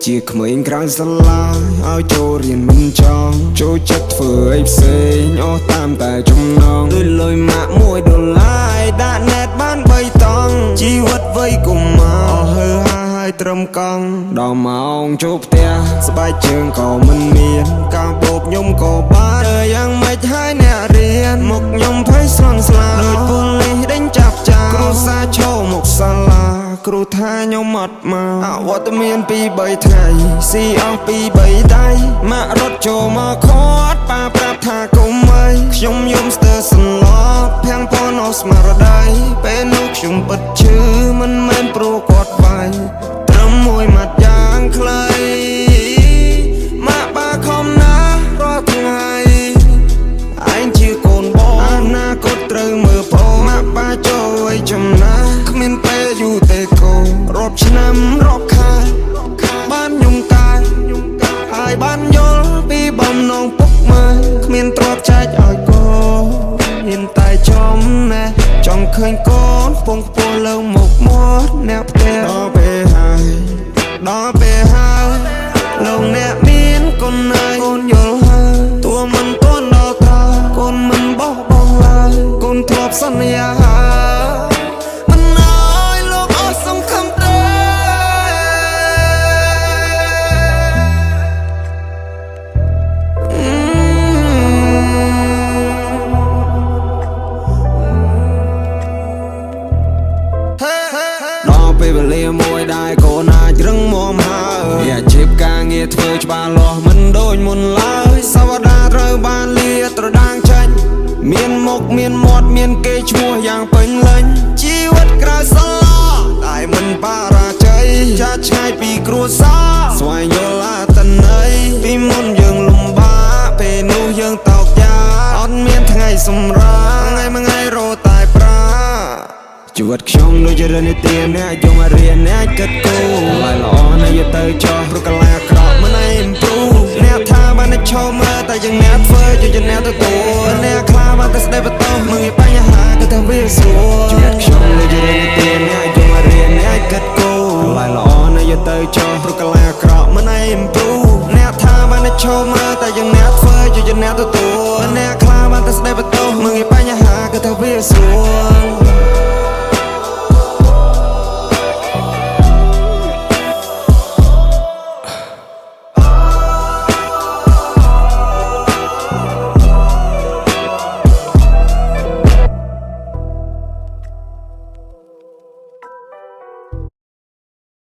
ជាក្មេងក្រៅសាលាឲ្យចូលរៀនមិនចង់ចូលចិត្តធ្វើអីផ្សេងអស់តាមតែចំណងដូចលុយម៉ាក់$1ដាក់ណែតបាន3តង់ជីវិតវ័យកុមារអស់ហើហើយត្រឹមកង់ដល់ម៉ោងចូលផ្ទះស្បែកជើងក៏មិនមានការបោកខ្ញុំក៏បានយ៉ាងម៉េចហើយអ្នករៀនមកខ្ញុំភ័យស្រន់ស្លាដូចប៉ូលីសដេញចាប់ចោលគ្រូសាឈោមកសាលាគ្រូថាខ្ញុំអត់មកអវត្តមាន2-3ថ្ងៃស៊ីអស់2-3ដៃម៉ាក់រត់ចូលមកខាត់ប៉ាប្រាប់ថាកុំអីខ្ញុំយំស្ទើរសន្លប់ភាំងប៉ុនអស់ស្មារតីពេលនោះខ្ញុំពិតឈឺមិនមែនព្រោះគាត់វាយត្រឹមមួយម៉ាត់យ៉ាងខ្លីម៉ាក់បាខំណាស់រាល់ថ្ងៃឯងជាកូនបងអនាគតត្រូវមើលផងម៉ាក់បាចូលឲ្យចំណាស់គ្មានពេលយូរទេកូនរាប់ឆ្នាំរាប់ខែបានខ្ញុំកាយហើយបានយល់ពីបំណងពុកម៉ែគ្មានទ្រព្យចែកឲ្យកូនមានតែចំណេះចង់ឃើញកូនពងខ្ពស់លើមុខមាត់អ្នកផ្ទះដល់ពេលហើយលោកអ្នកមានកូនហើយកូនយល់ហើយតួមិនទាន់ដល់ត្រាកូនមិនបោះបង់ឡើយកូនធ្លាប់សន្យាមិនអើយលោកអស់សង្ឃឹមទេដល់ពេលវេលាមួយដែរកូនអាចរឹងមាំហើយអាជីពការងារធ្វើច្បាស់លាស់មិនដូចមុនឡើយសវតាត្រូវបានលាត្រដាងចេញមានមុខមានមាត់មានកេរ្តិ៍ឈ្មោះយ៉ាងពេញលេញជីវិតក្រៅសាលាតែមិនបរាជ័យចាឆ្ងាយពីគ្រួសារស្វែងយល់អត្ថន័យពីមុនយើងលំបាកពេលនោះយើងតោកយ៉ាអត់មានថ្ងៃសម្រាប់ថ្ងៃរត់តែប្រាជីវិតខ្ញុំដូចជារឿងនិទានអ្នកយកមករៀនអ្នកគិតគូរឡើយល្អណាស់យកទៅចោះព្រោះកាលាក្រក់មិនឯងព្រូអ្នកថាបានតែឈោមើលតែយ៉ាងអ្នកធ្វើជាអ្នកទទួលអ្នកខ្លាបានតែស្ដីបន្ទោសមិនមានបញ្ហាគឺតែវាស្រួលជីវិតខ្ញុំដូចជារឿងនិទានអ្នកយកមករៀនអ្នកគិតគូរឡើយល្អណាស់យកទៅចោះព្រោះកាលាក្រក់មិនឯងព្រូអ្នកថាបានតែឈោមើ